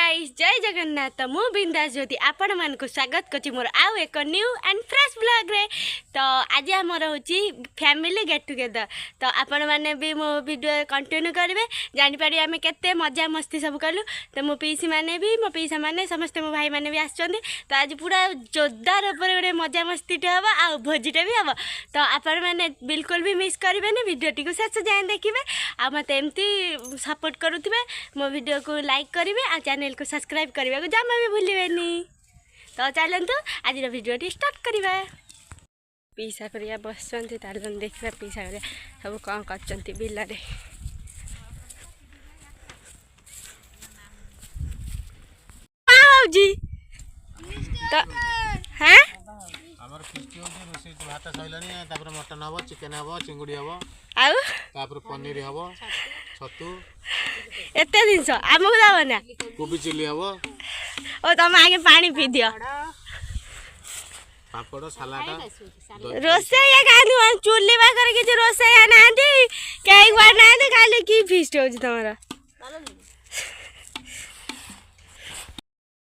Guys जय जगन्नाथ मु बिंदास ज्योति आपण मान को स्वागत करछि मोर आउ एक न्यू एंड फ्रेश ब्लॉग रे। तो आज हमर होची फैमिली गेट टुगेदर। तो आपण माने भी मो वीडियो कंटिन्यू करिवे जानि पारी आमे केते मजा मस्ती सब कलु। तो मो पीसी माने भी मो पीसा माने समस्त मो भाई माने भी आछछन्ती। तो आज पूरा जोरदार ऊपर गोटे मजा मस्ती टे हबा आ भोजीटे भी हबा। तो आपण माने बिल्कुल भी मिस करिवेनी वीडियो टी को शेष जाय देखिबे आ मते एम्ति सपोर्ट करूथिबे मो वीडियो को लाइक करिवे आ चैनल को सब्सक्राइब करबा को जमा भी भूलिबेनी। तो चलंतु आज वीडियो टी स्टार्ट करिबा। पीसा करिया बसचंती तालन देखिबा पीसा करिया सब कोन करचंती बिल्ला रे। जी तो हैं हमर फिस्टी होजे रोसे भात सइलानी तापर मटन हबो चिकन हबो चिंगुडी हबो आउ तापर पनीर हबो छतु एते दिनस हमहु जाव ना कोबी चिली हबो ओ तम आगे पानी पी दियो पापड़ सलाड रोसे या गानी चुल्ली बा कर के रोसे या नांदी केक बना दे खाली की फिस्ट हो तमरा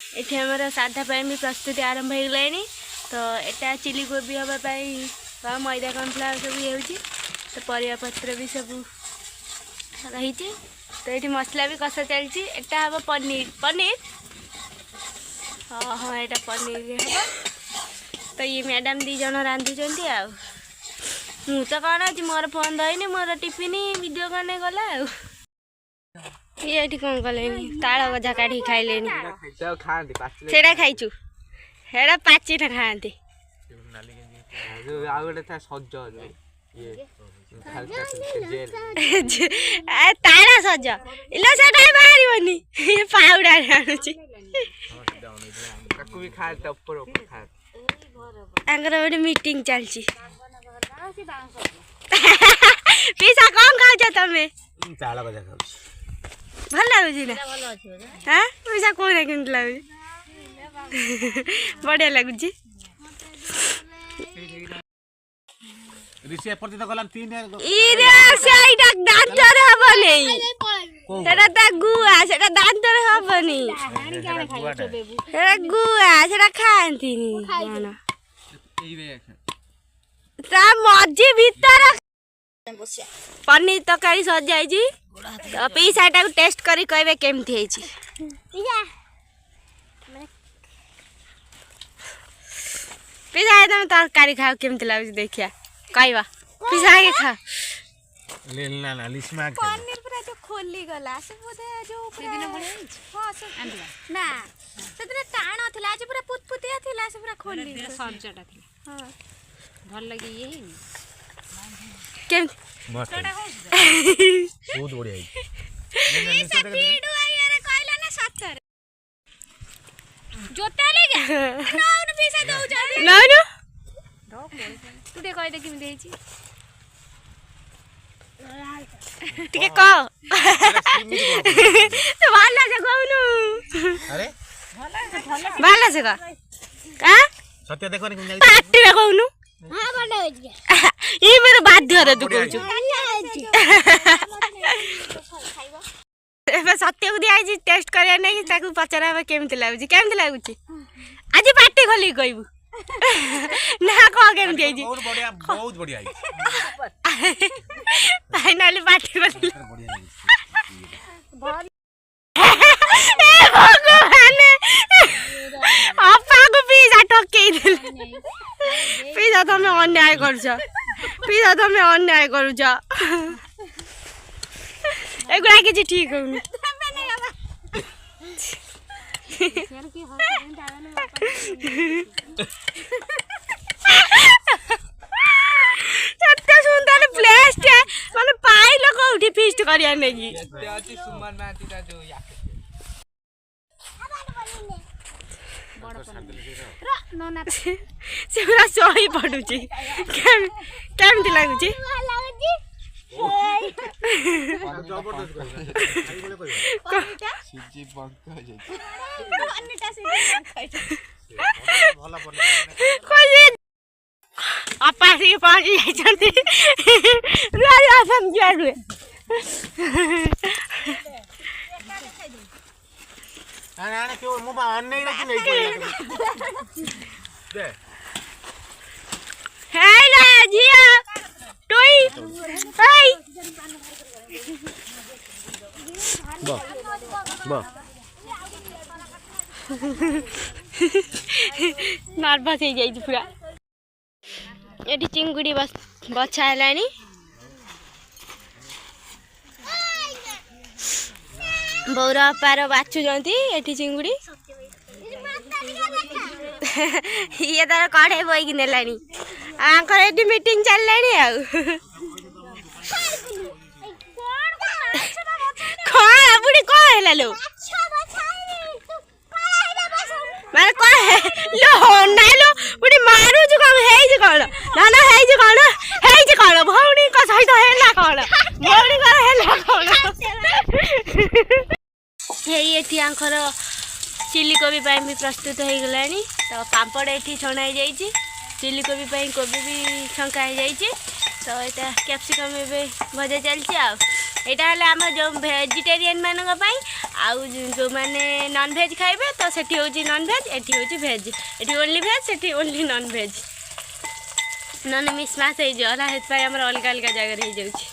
एठी हमर साधा पाई भी प्रस्तुति आरंभ हो गलानी। तो एटा चिली गोभी हबा पाई मैदा कॉर्नफ्लावर सब ये होची। तो परिया पत्र भी सब रही। तो ये मसला भी कसा चलती। एटा हम पनीर पनीर हाँ हाँ एटा पनीर हम। तो ये मैडम दी जन रांधुचंती आ मु तो कौन आज मोर फोन धरनी मोर टिफिन वीडियो कने गला आ ये कौन कले ताल गजा काढ़ी खाइले सेटा खाइचु हेड़ा पाची ना खाती तारा सज इला सेटा बाहरी बनी ये पाउडा आनुची आंगर गोटे मीटिंग चलची पीसा कौन खाऊ तमें ताल गजा खाऊ भल लगुच ना हाँ पैसा कौन केमती लगुच बढ़िया लगुच ऋषि एपर्ति तो गलान तीन इरे सेटा दांतर हबनी सेटा ता गुआ सेटा दांतर हबनी सेटा गुआ सेटा खांतीनी ना ता मजी भीतर पनीर तकारी सजाई जी। तो पीसा टा टेस्ट करी कहबे केमथि हेची पीसा तुम तरकारी खाओ केमथि लागु देखिया कहबा पीसा आगे खा लेना ना लिस्मा पनीर पूरा जो खोली गला से बोधे जो पूरा हां से ना सेतने टाण थला आज पूरा पुतपुतिया थिला से पूरा खोली सब्जटा थिला हां भल लगी ये केम मस्त बहुत बढ़िया है सब वीडियो यार कहला ना 70 जोता ले गया ना उन पैसा दऊ जा ना ना तू दे कह दे किम देची ठीक है कह तो वाला से कहनु अरे वाला से कह का सत्य देखो नि कुन पार्टी में कहनु हां बड़ा हो गया ये मेरे बाध्य रे तू कहू एबे सत्य को दिया जी टेस्ट करे नहीं ताकू पचरा में केमति लागुची आज पार्टी खोली कहबू ना कह केमति आई जी बहुत बढ़िया है फाइनली पार्टी खोली बढ़िया भगवान अपा को पिज्जा ठोके देले पिज्जा तो मैं अन्याय करछ पिज्जा तो मैं अन्याय करूछ एगुड़ा किछि ठीक होउनी एते सुंदर प्लेस टे माने पाइलो कोठी फीस्ट करिया नेगी सुमन माटी का जो नोना से पूरा सोई पडुची केमति लागुची सीजी बंक हो जाई अन्नीटा से भला बन कोई अपा से पहुंच जाई राजा समझा रे ଆଣେ ଆଣେ କେଉ ମୁଁ ବା ଅନେଇ ରଖି ନେଇ ଦେ ହେଇଲା ଝିଅ ଟୁଇ ହେଇ ନର୍ଭସ ହେଇଯାଇଛି ପୁରା। ଏଠି ଚିଙ୍ଗୁଡ଼ି ବଛା ହେଲାଣି। ବଉର ଅପାର ବାଛୁଛନ୍ତି ଏଠି ଚିଙ୍ଗୁଡ଼ି। ଇଏ ତାର କଢ଼େଇ ବୋଇକି ନେଲାଣି। ଆଙ୍କର ଏଠି ମିଟିଂ ଚାଲିଲାଣି ଆଉ। କଣ ବୁଢ଼ୀ କଣ ହେଲା ଲୋ ମାନେ କଣ ଲୋ ନାଇଲୋ ବୁଢ଼ୀ ମାରୁଛୁ କଣ ହେଇଛି କଣ ନା ନା ହେଇଛି କଣ ଭଉଣୀଙ୍କ ସହିତ ହେଲା କଣ ଭଉଣୀଙ୍କର ହେଲା କଣ ହେଇ ଏଠି ଆଙ୍କର ଚିଲି କୋବି ପାଇଁ ବି ପ୍ରସ୍ତୁତ ହେଇଗଲାଣି। ତ ପାମ୍ପଡ଼ ଏଠି ଛଣା ହେଇଯାଇଛି। ଚିଲି କୋବି ପାଇଁ କୋବି ବି ଛଙ୍କା ହେଇଯାଇଛି। ତ ଏଇଟା କ୍ୟାପ୍ସିକମ୍ ଏବେ ଭଜା ଚାଲିଛି। ଆଉ ଏଇଟା ହେଲା ଆମର ଯେଉଁ ଭେଜିଟେରିଆନ୍ ମାନଙ୍କ ପାଇଁ। ଆଉ ଯେଉଁମାନେ ନନଭେଜ୍ ଖାଇବେ ତ ସେଠି ହେଉଛି ନନଭେଜ୍, ଏଠି ହେଉଛି ଭେଜ୍। ଏଠି ଓନ୍ଲି ଭେଜ୍, ସେଠି ଓନ୍ଲି ନନଭେଜ୍। ନହେଲେ ମିସ୍ମାସ୍ ହେଇଯିବ ନା, ସେଥିପାଇଁ ଆମର ଅଲଗା ଅଲଗା ଜାଗାରେ ହେଇଯାଉଛି।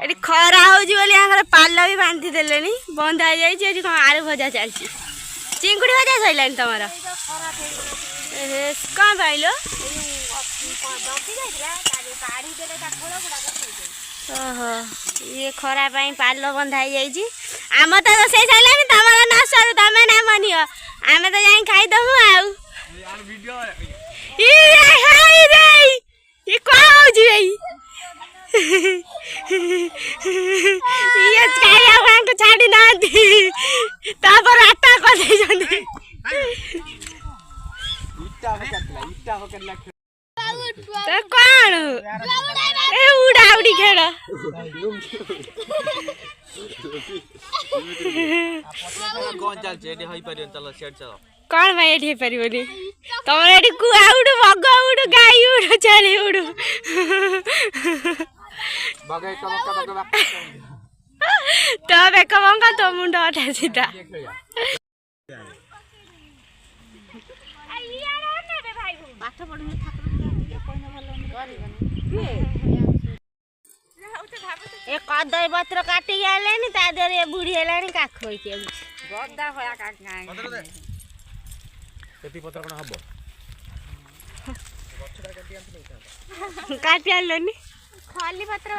ଏଠି ଖରା ହେଉଛି ବୋଲି ଆମର ପାଲ ବି ବାନ୍ଧି ଦେଲେଣି, ବନ୍ଧା ହେଇଯାଇଛି। ଏଠି କ'ଣ ଆଳୁ ଭଜା ଚାଲିଛି। ଚିଙ୍ଗୁଡ଼ି ଭଜା ସରିଲାଣି ତମର? କ'ଣ ପାଇଲ? ଓହୋ, ଇଏ ଖରା ପାଇଁ ପାଲ ବନ୍ଧା ହେଇଯାଇଛି। ଆମର ତ ରୋଷେଇ ସରିଲାଣି, ତମର ନ ସରୁ ତମେ ନାମ ନିଅ, ଆମେ ତ ଯାଇ ଖାଇଦବୁ ଆଉ। କ'ଣ ହଉଛି ଭାଇ? ଇଏ ଖାଇବା ମାଙ୍କୁ ଛାଡ଼ି ନାହାନ୍ତି, ତାପରେ ଆଟା କରିଦେଇଛନ୍ତି। କଣ ଏ ଉଡା ଉଡି ଖେଳ କଣ ପାଇଁ ଏଠି ହେଇପାରିବନି? ତମର ଏଠି କୁଆ ଉଡୁ, ବଗ ଉଡୁ, ଗାଈ ଉଡୁ, ଛେଳି ଉଡୁ, ତୋ ବେକ ବଙ୍କା, ତୋ ମୁଣ୍ଡ ଅଠା ସିଧା। ଏ କଦଳୀ ପତ୍ର କାଟିକି ଆଣିଲେଣି, ତା ଦେହରେ ଏ ବୁଢୀ ହେଲାଣି କାଖ ହେଇକି କାଟି ଆଣିଲନି। ଖଲି ପତ୍ର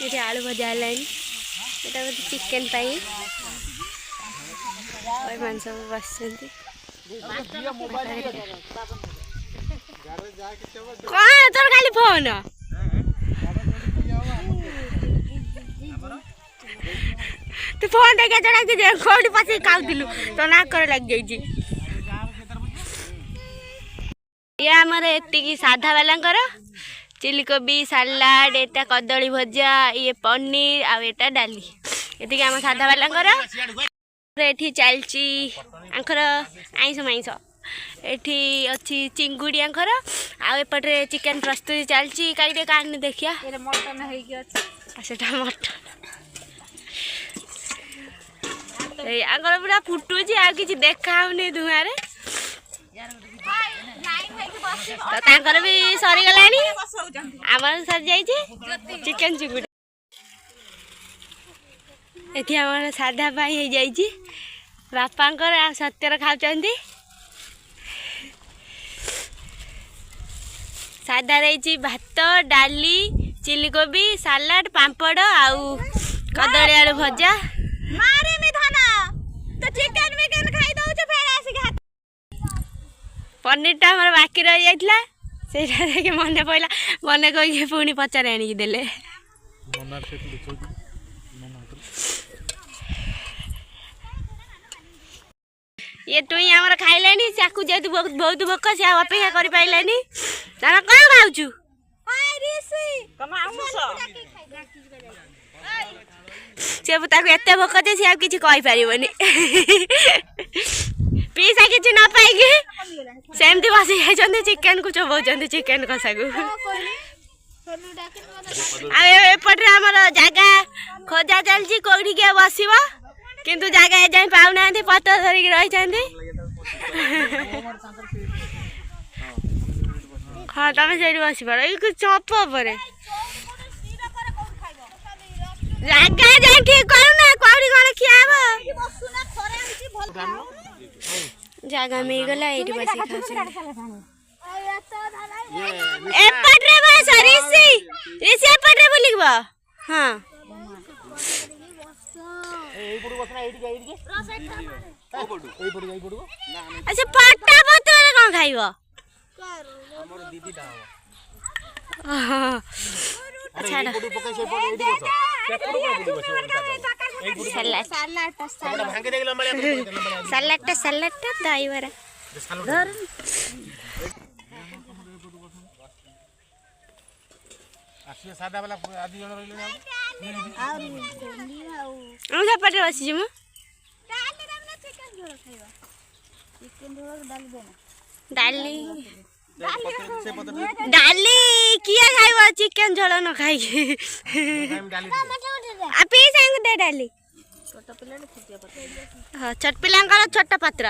ଏଠି ଆଳୁ ଭଜା ହେଲାଣି। ଏଟା ବୋଧେ ଚିକେନ ପାଇଁ। ମାନେ ସବୁ ବସିଛନ୍ତି। କଣ ତୋର ଖାଲି ଫୋନ? ତୁ ଫୋନ ଦେଖିଆ ଚଢା କୋଉଠି ପଶିକି ଖାଉଥିଲୁ, ତୋ ନାକରେ ଲାଗିଯାଇଛି। ଇଏ ଆମର ଏତିକି ସାଧା ବାଲାଙ୍କର ଚିଲି କୋବି ସାଲାଡ, ଏଟା କଦଳୀ ଭଜା, ଇଏ ପନିର, ଆଉ ଏଟା ଡାଲି। ଏତିକି ଆମ ସାଧା ବାଲାଙ୍କର। ଏଠି ଚାଲିଛି ଆଙ୍କର ଆଇଁଷ ମାଇଁଷ। ଏଠି ଅଛି ଚିଙ୍ଗୁଡ଼ି ଆଙ୍କର, ଆଉ ଏପଟରେ ଚିକେନ ପ୍ରସ୍ତୁତି ଚାଲିଛି। କାଲି ଟିକେ କାଢ଼ିନି ଦେଖିଆ। ମଟନ ହେଇକି ଅଛି। ସେଟା ମଟନ ଏଇ ଆଙ୍କର ପୁରା ଫୁଟୁଛି, ଆଉ କିଛି ଦେଖା ହଉନି ଧୂଆଁରେ। ତ ତାଙ୍କର ବି ସରିଗଲାଣି, ଆମର ସରିଯାଇଛି ଚିକେନ ଚିଙ୍ଗୁଡ଼ି। ଏଠି ଆମର ସାଧା ପାଇଁ ହେଇଯାଇଛି। ବାପାଙ୍କର ଆଉ ସତ୍ୟର ଖାଉଛନ୍ତି। ସାଧାରେ ହେଇଛି ଭାତ, ଡାଲି, ଚିଲି କୋବି, ସାଲାଡ, ପାମ୍ପଡ଼, ଆଉ କଦଳୀ ଆଳୁ ଭଜା। ପନିରଟା ଆମର ବାକି ରହିଯାଇଥିଲା, ସେଇଟା ଦେଖି ମନେ ପଡ଼ିଲା, ମନେ କହିକି ପୁଣି ପଚାରେ ଆଣିକି ଦେଲେ। ये टुई आमर खाइलानी चाकू जेतु बहुत भोक से अपेक्षा कर पाइलानी तारा कौन खाउछु से ताको एते भोक जे से आ किछि कहि परिबोनी ପିସା କିଛି ନ ପାଇକି ସେମିତି ବସି ଯାଇଛନ୍ତି ଚିକେନ କୁ ଚୋବଉଛନ୍ତି ଚିକେନ କଷାକୁ। ଆଉ ଏପଟରେ ଆମର ଜାଗା ଖୋଜା ଚାଲିଛି କୋଉଠି କିଏ ବସିବ କିନ୍ତୁ ଜାଗା ଏଯାଏଁ ପାଉନାହାନ୍ତି ପତ୍ର ଧରିକି ରହିଛନ୍ତି। ହଁ ତମେ ସେଇଠି ବସିପାର ଏଇ ଚପ ଉପରେ ଜାଗା ଯାଇ ଠିକ କରୁନା କୋଉଠି କଣ ଖିଆ ହବ। ଜାଗା ମିଳିଗଲା ଏଇଠି ବସି ଖାଉଛନ୍ତି। ଏପଟରେ ବସ ରିସି ରିସି ଏପଟରେ ବୁଲିବ। ହଁ ଆଚ୍ଛା ପଟା ପତ୍ରରେ କଣ ଖାଇବ? ସାଲାଡଟା ଦହିବରା ମୁଁ ସେପଟେ ବସିଛି ମୁଁ ଡାଲି ଡାଲି କିଏ ଖାଇବ ଚିକେନ ଝୋଳ ନ ଖାଇକି ପିସାଙ୍କୁ ଦେ ଡାଲି। ହଁ ଛୋଟ ପିଲାଙ୍କର ଛୋଟ ପାତ୍ର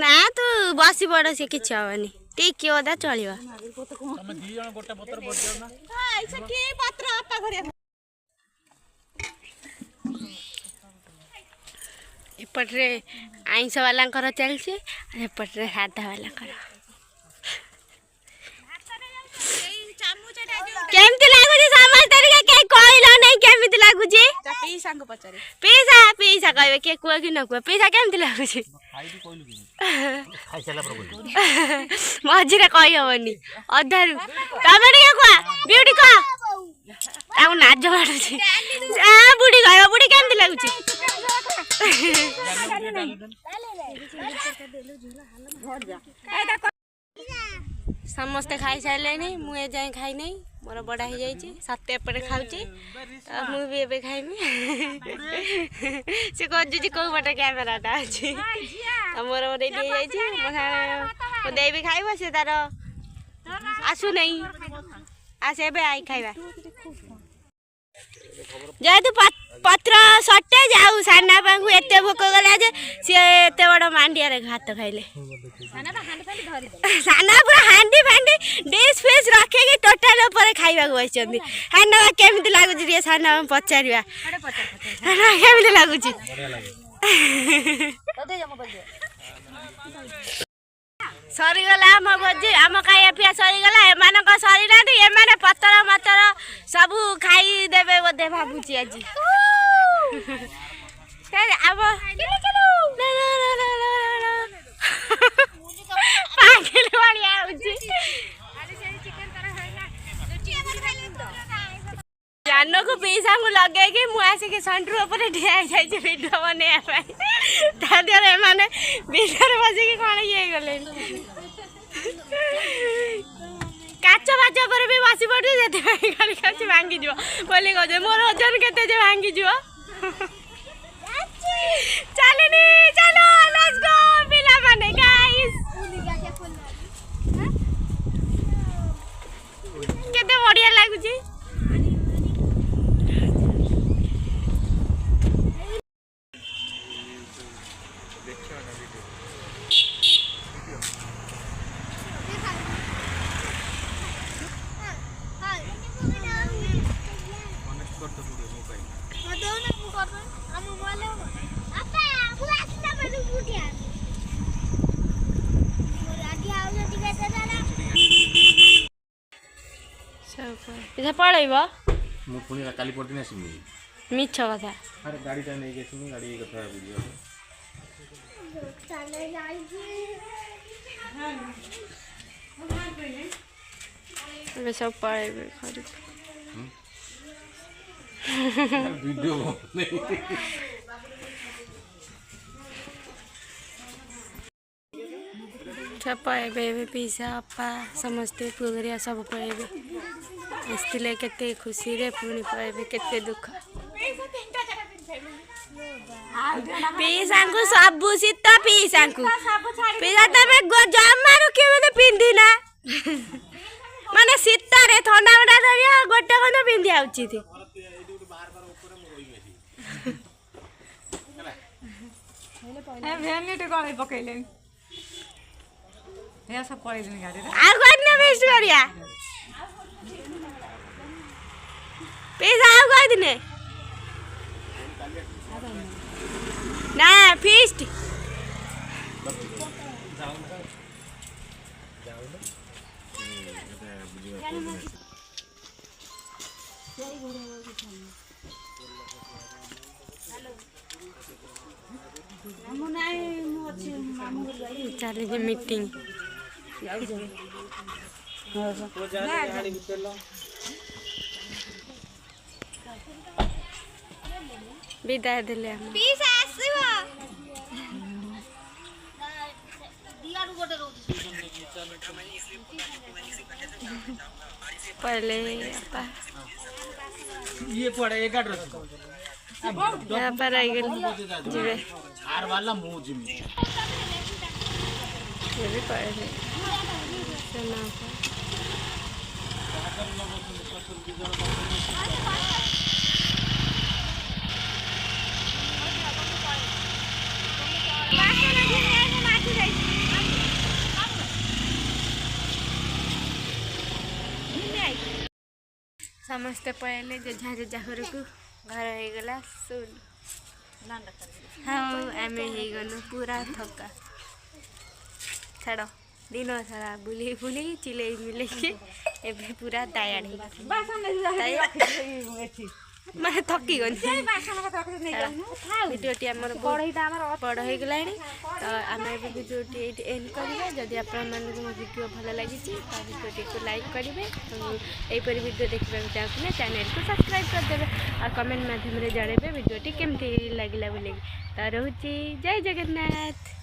ନା ତୁ ବସି ପଡ ସେ କିଛି ହବନି ଟିକେ ଅଧା ଚଳିବ। ଏପଟରେ ଆଇଁଷ ବାଲାଙ୍କର ଚାଲିଛି ଏପଟରେ ସାଧା ବାଲାଙ୍କର। କେମିତି ଲାଗୁଛି ସମସ୍ତେ କେହି କହିଲ ନାଇଁ କେମିତି ଲାଗୁଛି? ପିସା ପିସା କହିବେ କିଏ କୁହ କି ନ କୁହ ପିସା କେମିତି ଲାଗୁଛି? ମଝିରେ କହିହବନି ଅଧାରୁ ତମେ ଟିକେ କୁହ ବିଉଟି କହ ତାକୁ ନାଜ ମାଡୁଛି ବୁଢୀ କହିବ ବୁଢୀ କେମିତି ଲାଗୁଛି? ସମସ୍ତେ ଖାଇସାରିଲେଣି ମୁଁ ଏ ଯାଏଁ ଖାଇନାହିଁ ମୋର ବଡ଼ା ହେଇଯାଇଛି ସତେ ଏପଟେ ଖାଉଛି ମୁଁ ବି ଏବେ ଖାଇମି। ସେ ଖୋଜୁଛି କୋଉ ପଟେ କ୍ୟାମେରାଟା ଅଛି ମୋର ରେଡି ହେଇଯାଇଛି ମୋ ଦେଇ ବି ଖାଇବ ସେ ତାର ଆସୁନାହିଁ ଆସ ଏବେ ଆଇ ଖାଇବା ଯେହେତୁ ପତ୍ର ସର୍ଟେଜ ଆଉ ସାନ ବାପାଙ୍କୁ ଏତେ ଭୋକ ଗଲା ଯେ ସିଏ ଏତେ ବଡ଼ ମାଣ୍ଡିଆରେ ଭାତ ଖାଇଲେ। ସାନ ପୁରା ହାଣ୍ଡି ଫାଣ୍ଡି ଡିସ୍ ଫିସ୍ ରଖିକି ଟୋଟାଲ ଉପରେ ଖାଇବାକୁ ବସିଛନ୍ତି। ସାନ ବାପା କେମିତି ଲାଗୁଛି ଟିକେ ସାନ ବାପା ପଚାରିବା କେମିତି ଲାଗୁଛି? ସରିଗଲା ଆମ ଭୋଜି ଆମ ଖାଇବା ପିଇବା ସରିଗଲା ଏମାନଙ୍କ ସରିନାହାନ୍ତି ଏମାନେ ପତର ମତର ସବୁ ଖାଇଦେବେ ବୋଧେ ଭାବୁଛି ଆଜି। ଆମ ପାଗିଲି ଭଳିଆ ହଉଛି ଜାନକୁ ପିଇସାଙ୍କୁ ଲଗେଇକି ମୁଁ ଆସିକି ସଣ୍ଟ୍ରୁ ଉପରେ ଠିଆ ହେଇଯାଇଛି ଭିଡ଼ିଓ ବନେଇବା ପାଇଁ ତା ଦେହରେ ଏମାନେ ଭିତରେ ବସିକି କଣ ଇଏ ହେଇଗଲେଣି କାଚ ବାଚ ଉପରେ ବି ବସି ପଡୁଛି ସେଥିପାଇଁ ଖାଲି କାଚ ଭାଙ୍ଗିଯିବ ବୋଲି କହୁଛି ମୋର ଓଜନ କେତେ ଯେ ଭାଙ୍ଗିଯିବ। ଚାଲିନି ଚାଲ ଲେଟ୍ସ ଗୋ ପିଲାମାନେ ଗାଇସ୍ କେତେ ବଢିଆ ଲାଗୁଛି। पलैब मुझे काली पड़ती आसमी मिछ कथा अरे गाड़ीटा नहीं आसमी गाड़ी कथा बुझे सब पलैब वीडियो सब पलैबे पिसा अपा समस्ते पुगरिया सब पलैबे आसते केते खुशी रे पुणी पलैबे केते दुख ପିଇସାଙ୍କୁ ସବୁ ଶୀତ ପିଇସାଙ୍କୁ ପିଇସା ତମେ ଜମାରୁ କେମିତି ପିନ୍ଧିନା ମାନେ ଶୀତରେ ଥଣ୍ଡା ଫଣ୍ଡା ଧରିବା ଗୋଟେ ଖଣ୍ଡ ପିନ୍ଧିବା ଉଚିତ। ଆଉ କଣ ଫିଷ୍ଟ କରିବା ପିଇସା ଆଉ କହିଦିନେ ନା ଫିଷ୍ଟ ଚାଲିଛି ମିଟିଂ ବିଦାୟ ଦେଲେ ଆମେ ପିଇସା ଆସିବ पहले ये पड़े एक गाड़ यहाँ पर आई गए जीवे आर वाला मुंह जिमी ये भी पहले सुना समस्ते पहले जेझा जेझा घर को घर हो गला सुन हाँ आम हो पूरा थका छाड़ दिन सारा बुले बुले चिले मिले एबे पूरा टायर्ड मैं थकी गली भिडियोटी आम बड़ हो गला तो आम भिडियोटी एंड करवा जदि आपण मो भिडियो भल लगी तो भिडियोटी को लाइक करेंगे यहीपर भिडियो देखा चाहते चैनल को सब्सक्राइब करदे और कमेंट माध्यम जनइबे भिडियोटी केमती लगे बोले तो रोची जय जगन्नाथ।